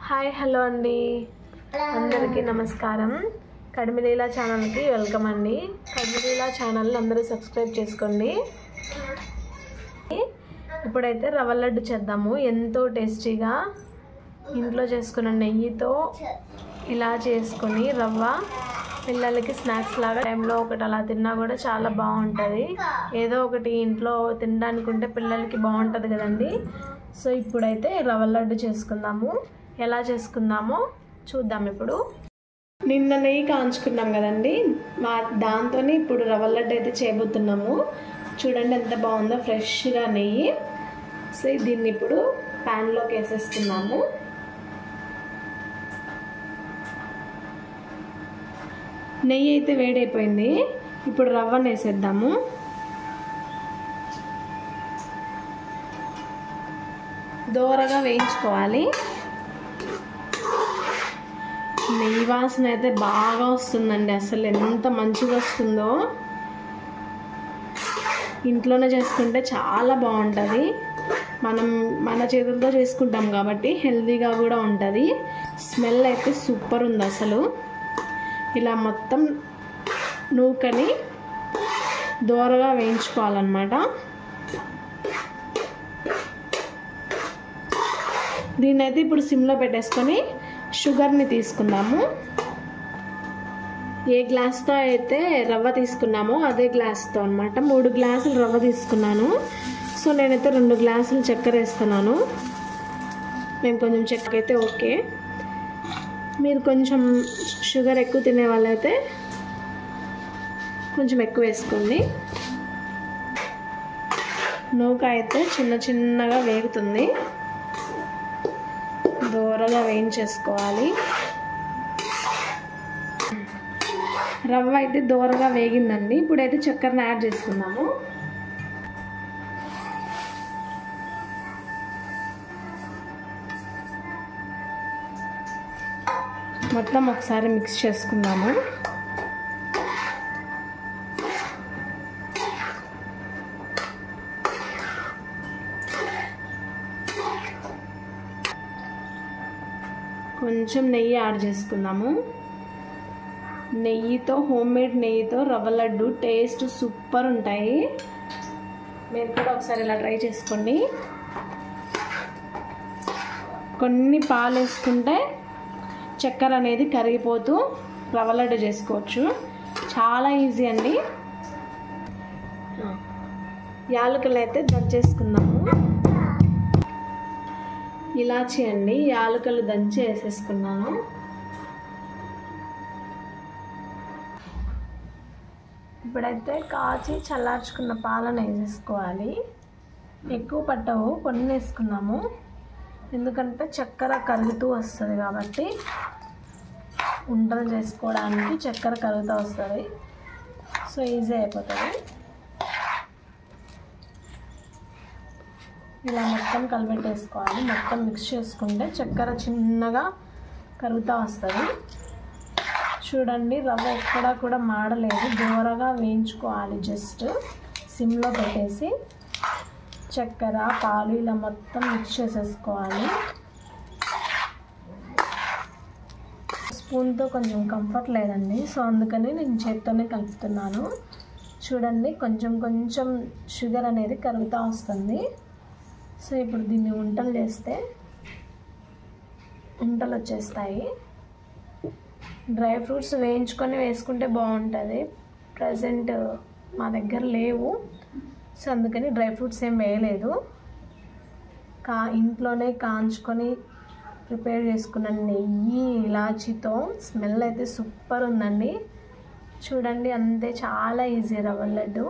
Hi hello అండి, అందరికీ నమస్కారం. కడిమిలీలా ఛానల్కి వెల్కమ్ అండి. కడిమిలీలా ఛానల్ అందరూ సబ్స్క్రైబ్ చేసుకోండి. ఇప్పుడైతే రవ్వ లడ్డు చేద్దాము. ఎంతో టేస్టీగా ఇంట్లో చేసుకున్న నెయ్యితో ఇలా చేసుకొని రవ్వ పిల్లలకి స్నాక్స్ లాగా టైంలో ఒకటి అలా తిన్నా కూడా చాలా బాగుంటుంది. ఏదో ఒకటి ఇంట్లో తినడానికి ఉంటే పిల్లలకి బాగుంటుంది కదండి. సో ఇప్పుడైతే రవ్వ లడ్డు చేసుకుందాము. ఎలా చేసుకుందామో చూద్దాం. ఇప్పుడు నిన్న నెయ్యి కాంచుకున్నాం కదండి, దాంతోనే ఇప్పుడు రవ్వ లడ్డు అయితే చేయబోతున్నాము. చూడండి ఎంత బాగుందో, ఫ్రెష్గా నెయ్యి. సో దీన్ని ఇప్పుడు ప్యాన్లోకి వేసేస్తున్నాము. నెయ్యి అయితే వేడైపోయింది. ఇప్పుడు రవ్వను వేసేద్దాము. దోరగా వేయించుకోవాలి. నెయ్యి వాసన అయితే బాగా వస్తుందండి. అసలు ఎంత మంచిగా వస్తుందో. ఇంట్లోనే చేసుకుంటే చాలా బాగుంటుంది. మన చేతులతో చేసుకుంటాం కాబట్టి హెల్తీగా కూడా ఉంటుంది. స్మెల్ అయితే సూపర్ ఉంది అసలు. ఇలా మొత్తం నూకని దోరగా వేయించుకోవాలన్నమాట. దీన్నైతే ఇప్పుడు సిమ్లో పెట్టేసుకొని షుగర్ని తీసుకుందాము. ఏ గ్లాస్తో అయితే రవ్వ తీసుకున్నామో అదే గ్లాస్తో అనమాట. 3 గ్లాసులు రవ్వ తీసుకున్నాను. సో నేనైతే 2 గ్లాసులు చక్కెర వేస్తున్నాను. నేను కొంచెం చక్కెర అయితే ఓకే. మీరు కొంచెం షుగర్ ఎక్కువ తినే వాళ్ళైతే కొంచెం ఎక్కువ వేసుకోండి. నూక అయితే చిన్నగా వేగుతుంది. దోరగా వేయించేసుకోవాలి. రవ్వ అయితే దోరగా వేగిందండి. ఇప్పుడైతే చక్కెరని యాడ్ చేసుకుందాము. మొత్తం ఒకసారి మిక్స్ చేసుకుందాము. కొంచెం నెయ్యి యాడ్ చేసుకుందాము. నెయ్యితో, హోమ్మేడ్ నెయ్యితో రవ్వ లడ్డు టేస్ట్ సూపర్ ఉంటాయి. మీరు కూడా ఒకసారి ఇలా ట్రై చేసుకోండి. కొన్ని పాలు వేసుకుంటే చక్కెర అనేది కరిగిపోతూ రవ్వ లడ్డు చేసుకోవచ్చు. చాలా ఈజీ అండి. యాలకులు అయితే దంచేసుకుందాము. ఇలాచి అండి, యాలకులు దంచి వేసేసుకున్నాను. ఇప్పుడైతే కాచి చల్లార్చుకున్న పాలను వేసేసుకోవాలి. ఎక్కువ పట్టవు, కొన్ని వేసుకున్నాము. ఎందుకంటే చక్కెర కరుగుతూ వస్తుంది కాబట్టి ఉండలు చేసుకోవడానికి చక్కెర కరుగుతూ వస్తుంది. సో ఈజీ అయిపోతుంది. ఇలా మొత్తం కలిపెట్టేసుకోవాలి. మొత్తం మిక్స్ చేసుకుంటే చక్కెర చిన్నగా కరుగుతూ వస్తుంది. చూడండి, రవ్వ ఎక్కడా కూడా మాడలేదు. దూరగా వేయించుకోవాలి. జస్ట్ సిమ్లో పెట్టేసి చక్కెర, పాలు ఇలా మొత్తం మిక్స్ చేసేసుకోవాలి. స్పూన్తో కొంచెం కంఫర్ట్ లేదండి, సో అందుకని నేను చేత్తోనే కలుపుతున్నాను. చూడండి, కొంచెం షుగర్ అనేది కరుగుతూ వస్తుంది. సో ఇప్పుడు దీన్ని ఉంటలు చేస్తే ఉంటలు వచ్చేస్తాయి. డ్రై ఫ్రూట్స్ వేయించుకొని వేసుకుంటే బాగుంటుంది. ప్రజెంట్ మా దగ్గర లేవు, సో అందుకని డ్రై ఫ్రూట్స్ ఏం వేయలేదు. ఇంట్లోనే కాంచుకొని ప్రిపేర్ చేసుకున్న నెయ్యి, ఇలాచీతో స్మెల్ అయితే సూపర్ ఉందండి. చూడండి, అంతే, చాలా ఈజీ రవ్వ లడ్డు.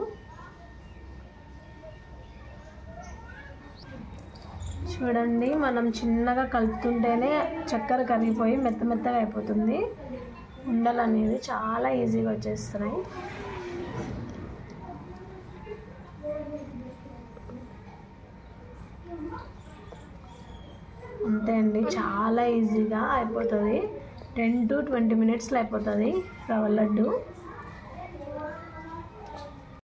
చూడండి, మనం చిన్నగా కలుపుతుంటేనే చక్కెర కరిగిపోయి మెత్తగా అయిపోతుంది. ఉండలు అనేది చాలా ఈజీగా వచ్చేస్తున్నాయి. అంతే అండి, చాలా ఈజీగా అయిపోతుంది. 10 to 20 మినిట్స్లో అయిపోతుంది రవ్వ లడ్డు.